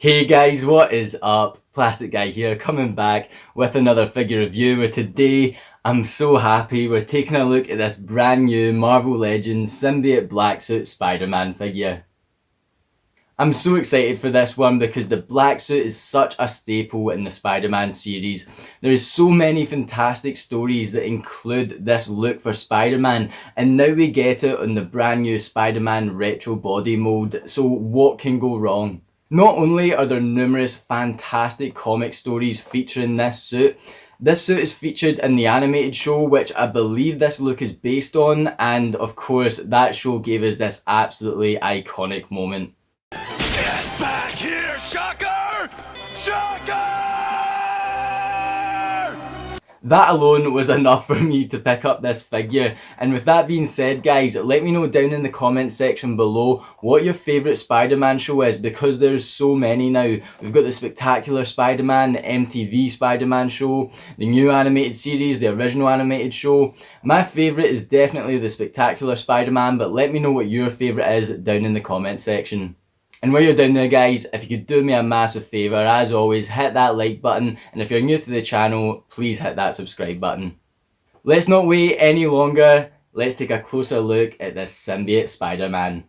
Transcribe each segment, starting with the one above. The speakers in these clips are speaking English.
Hey guys, what is up? Plastic Guy here, coming back with another figure review where today I'm so happy we're taking a look at this brand new Marvel Legends Symbiote Black Suit Spider-Man figure. I'm so excited for this one because the black suit is such a staple in the Spider-Man series. There's so many fantastic stories that include this look for Spider-Man, and now we get it on the brand new Spider-Man retro body mold, so what can go wrong? Not only are there numerous fantastic comic stories featuring this suit is featured in the animated show, which I believe this look is based on, and of course that show gave us this absolutely iconic moment. Get back here, Shocker! Shocker! That alone was enough for me to pick up this figure, and with that being said guys, let me know down in the comment section below what your favourite Spider-Man show is, because there's so many now. We've got the Spectacular Spider-Man, the MTV Spider-Man show, the new animated series, the original animated show. My favourite is definitely the Spectacular Spider-Man, but let me know what your favourite is down in the comment section. And while you're down there guys, if you could do me a massive favour, as always, hit that like button, and if you're new to the channel, please hit that subscribe button. Let's not wait any longer, let's take a closer look at this Symbiote Spider-Man.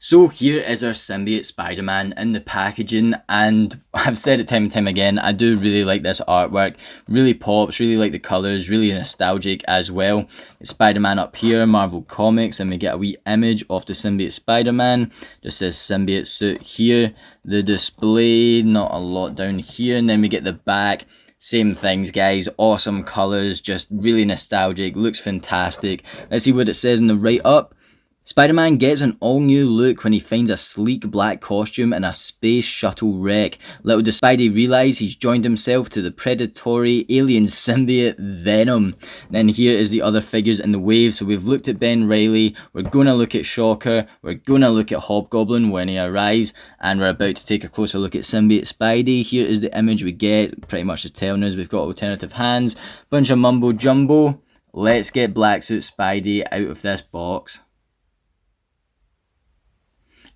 So here is our Symbiote Spider-Man in the packaging, and I've said it time and time again, I do really like this artwork. Really pops, really like the colours, really nostalgic as well. It's Spider-Man up here, Marvel Comics, and we get a wee image of the Symbiote Spider-Man. Just says Symbiote suit here. The display, not a lot down here, and then we get the back. Same things guys, awesome colours, just really nostalgic, looks fantastic. Let's see what it says in the write-up. Spider-Man gets an all-new look when he finds a sleek black costume in a space shuttle wreck. Little does Spidey realise he's joined himself to the predatory alien symbiote Venom. Then here is the other figures in the wave. So we've looked at Ben Reilly, we're going to look at Shocker, we're going to look at Hobgoblin when he arrives, and we're about to take a closer look at Symbiote Spidey. Here is the image we get, pretty much just telling us we've got alternative hands, bunch of mumbo jumbo. Let's get Black Suit Spidey out of this box.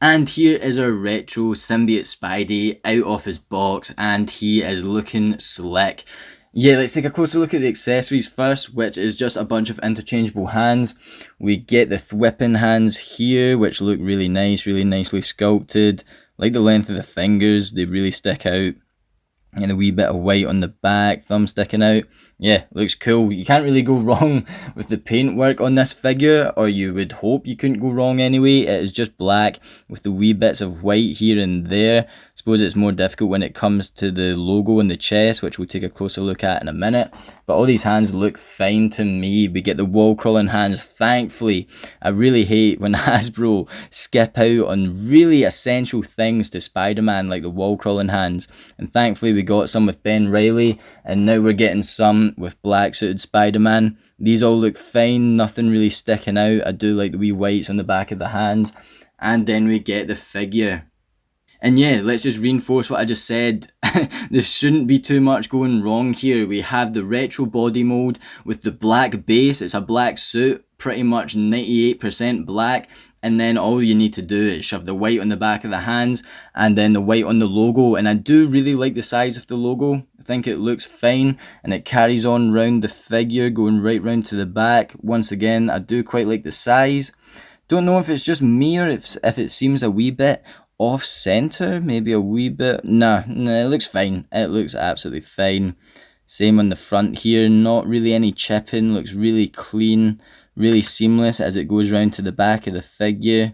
And here is our retro Symbiote Spidey out of his box, and he is looking slick. Yeah, let's take a closer look at the accessories first, which is just a bunch of interchangeable hands. We get the thwipping hands here, which look really nice, really nicely sculpted. Like the length of the fingers, they really stick out. And a wee bit of white on the back, thumb sticking out. Yeah, looks cool. You can't really go wrong with the paintwork on this figure, or you would hope you couldn't go wrong anyway. It is just black with the wee bits of white here and there. I suppose it's more difficult when it comes to the logo in the chest, which we'll take a closer look at in a minute. But all these hands look fine to me. We get the wall crawling hands, thankfully. I really hate when Hasbro skip out on really essential things to Spider-Man, like the wall crawling hands. And thankfully we got some with Ben Reilly, and now we're getting some with black suited Spider-Man. These all look fine, nothing really sticking out. I do like the wee whites on the back of the hands. And then we get the figure. And yeah, let's just reinforce what I just said. There shouldn't be too much going wrong here. We have the retro body mold with the black base. It's a black suit, pretty much 98% black. And then all you need to do is shove the white on the back of the hands and then the white on the logo. And I do really like the size of the logo. I think it looks fine, and it carries on round the figure, going right round to the back. Once again, I do quite like the size. Don't know if it's just me or if it seems a wee bit off center, maybe a wee bit. Nah, it looks fine. It looks absolutely fine. Same on the front here, not really any chipping, looks really clean, really seamless as it goes round to the back of the figure.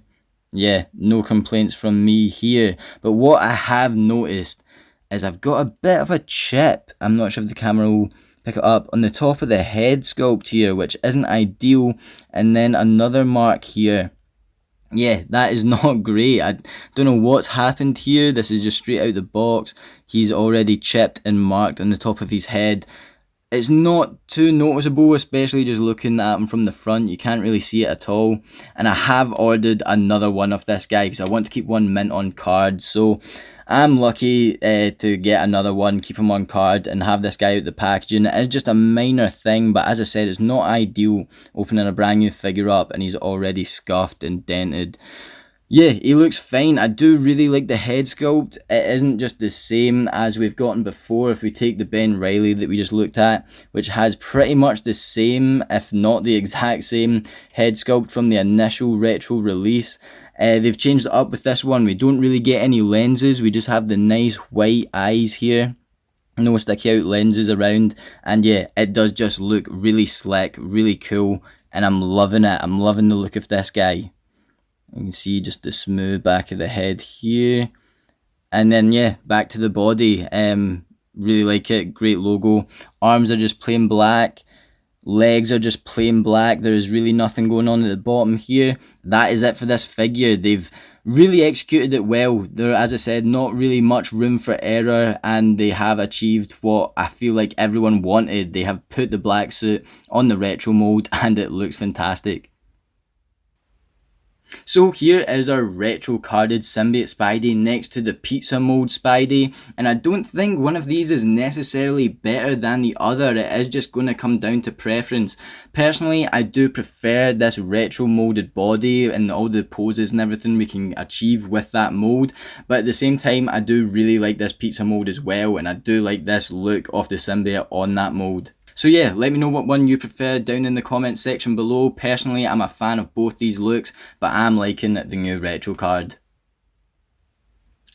Yeah, no complaints from me here. But what I have noticed is I've got a bit of a chip. I'm not sure if the camera will pick it up on the top of the head sculpt here, which isn't ideal, and then another mark here. Yeah, that is not great. I don't know what's happened here. This is just straight out the box. He's already chipped and marked on the top of his head. It's not too noticeable, especially just looking at him from the front. You can't really see it at all. And I have ordered another one of this guy because I want to keep one mint on card. So I'm lucky to get another one, keep him on card, and have this guy out the packaging. It is just a minor thing, but as I said, it's not ideal opening a brand new figure up and he's already scuffed and dented. Yeah, he looks fine. I do really like the head sculpt. It isn't just the same as we've gotten before. If we take the Ben Reilly that we just looked at, which has pretty much the same, if not the exact same, head sculpt from the initial retro release. They've changed it up with this one. We don't really get any lenses. We just have the nice white eyes here. No sticky out lenses around. And yeah, it does just look really slick, really cool. And I'm loving it. I'm loving the look of this guy. You can see just the smooth back of the head here. And then, yeah, back to the body. Really like it. Great logo. Arms are just plain black. Legs are just plain black. There is really nothing going on at the bottom here. That is it for this figure. They've really executed it well. There, as I said, not really much room for error, and they have achieved what I feel like everyone wanted. They have put the black suit on the retro mold, and it looks fantastic. So here is our retro carded Symbiote Spidey next to the pizza mold Spidey, and I don't think one of these is necessarily better than the other. It is just going to come down to preference. Personally, I do prefer this retro molded body and all the poses and everything we can achieve with that mold, but at the same time I do really like this pizza mold as well, and I do like this look of the symbiote on that mold. So yeah, let me know what one you prefer down in the comment section below. Personally, I'm a fan of both these looks, but I'm liking the new retro card.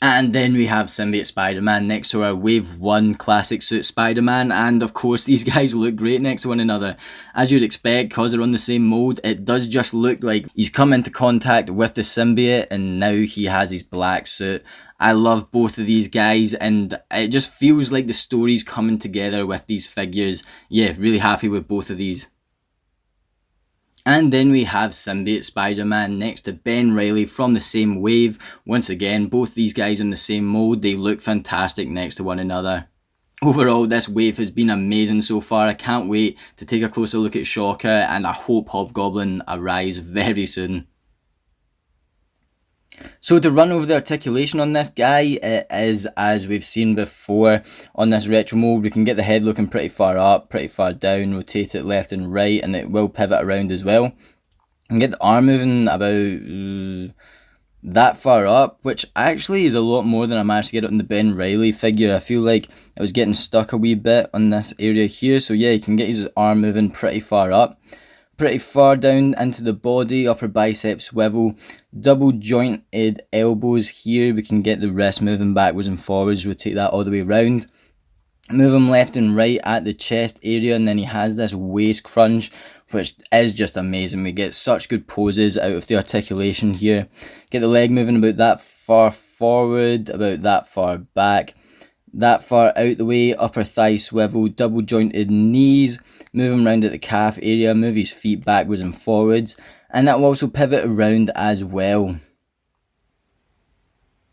And then we have Symbiote Spider-Man next to our Wave 1 classic suit Spider-Man, and of course these guys look great next to one another. As you'd expect, because they're on the same mold, it does just look like he's come into contact with the symbiote and now he has his black suit. I love both of these guys, and it just feels like the story's coming together with these figures. Yeah, really happy with both of these. And then we have Symbiote Spider-Man next to Ben Reilly from the same wave. Once again, both these guys in the same mold. They look fantastic next to one another. Overall, this wave has been amazing so far. I can't wait to take a closer look at Shocker, and I hope Hobgoblin arrives very soon. So to run over the articulation on this guy, it is as we've seen before on this retro mold. We can get the head looking pretty far up, pretty far down, rotate it left and right, and it will pivot around as well. And get the arm moving about that far up, which actually is a lot more than I managed to get it on the Ben Reilly figure. I feel like I was getting stuck a wee bit on this area here. So yeah, you can get his arm moving pretty far up. Pretty far down into the body, upper bicep swivel, double jointed elbows here. We can get the wrist moving backwards and forwards, rotate that all the way around. Move him left and right at the chest area, and then he has this waist crunch, which is just amazing. We get such good poses out of the articulation here. Get the leg moving about that far forward, about that far back. That far out the way, upper thigh swivel, double jointed knees, move him around at the calf area, move his feet backwards and forwards, and that will also pivot around as well.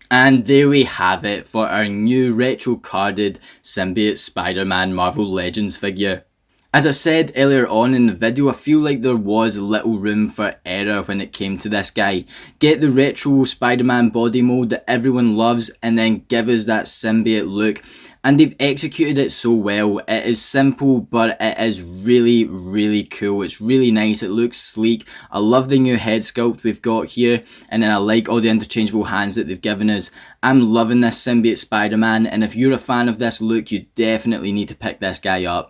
And there we have it for our new retro carded Symbiote Spider-Man Marvel Legends figure. As I said earlier on in the video, I feel like there was little room for error when it came to this guy. Get the retro Spider-Man body mold that everyone loves and then give us that symbiote look. And they've executed it so well. It is simple, but it is really, really cool. It's really nice. It looks sleek. I love the new head sculpt we've got here. And then I like all the interchangeable hands that they've given us. I'm loving this Symbiote Spider-Man. And if you're a fan of this look, you definitely need to pick this guy up.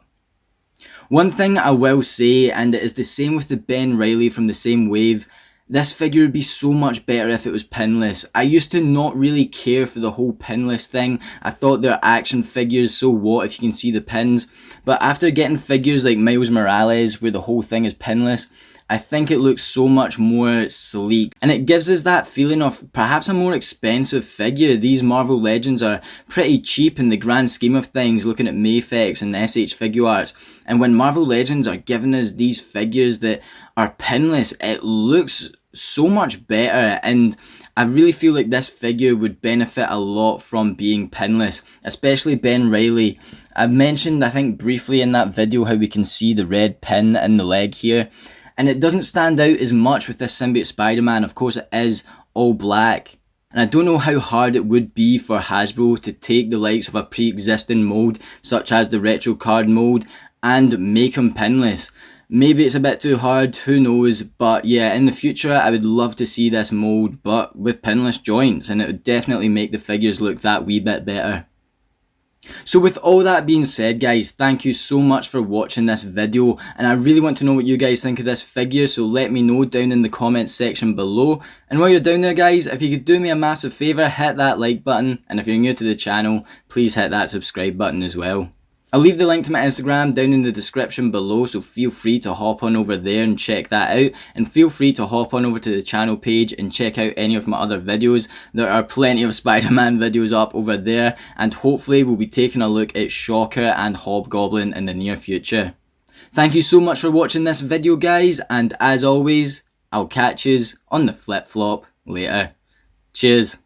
One thing I will say, and it is the same with the Ben Reilly from the same wave, this figure would be so much better if it was pinless. I used to not really care for the whole pinless thing. I thought they're action figures, so what if you can see the pins? But after getting figures like Miles Morales where the whole thing is pinless, I think it looks so much more sleek, and it gives us that feeling of perhaps a more expensive figure. These Marvel Legends are pretty cheap in the grand scheme of things, looking at Mayfex and SH Figuarts, and when Marvel Legends are giving us these figures that are pinless, it looks so much better, and I really feel like this figure would benefit a lot from being pinless, especially Ben Reilly. I've mentioned, I think briefly in that video, how we can see the red pin in the leg here, and it doesn't stand out as much with this Symbiote Spider-Man. Of course it is all black, and I don't know how hard it would be for Hasbro to take the likes of a pre-existing mold such as the retro card mold and make him pinless. Maybe it's a bit too hard, who knows, but yeah, in the future I would love to see this mould, but with pinless joints, and it would definitely make the figures look that wee bit better. So with all that being said, guys, thank you so much for watching this video, and I really want to know what you guys think of this figure, so let me know down in the comments section below. And while you're down there, guys, if you could do me a massive favour, hit that like button, and if you're new to the channel, please hit that subscribe button as well. I'll leave the link to my Instagram down in the description below, so feel free to hop on over there and check that out, and feel free to hop on over to the channel page and check out any of my other videos. There are plenty of Spider-Man videos up over there, and hopefully we'll be taking a look at Shocker and Hobgoblin in the near future. Thank you so much for watching this video, guys, and as always, I'll catch yous on the flip-flop later. Cheers.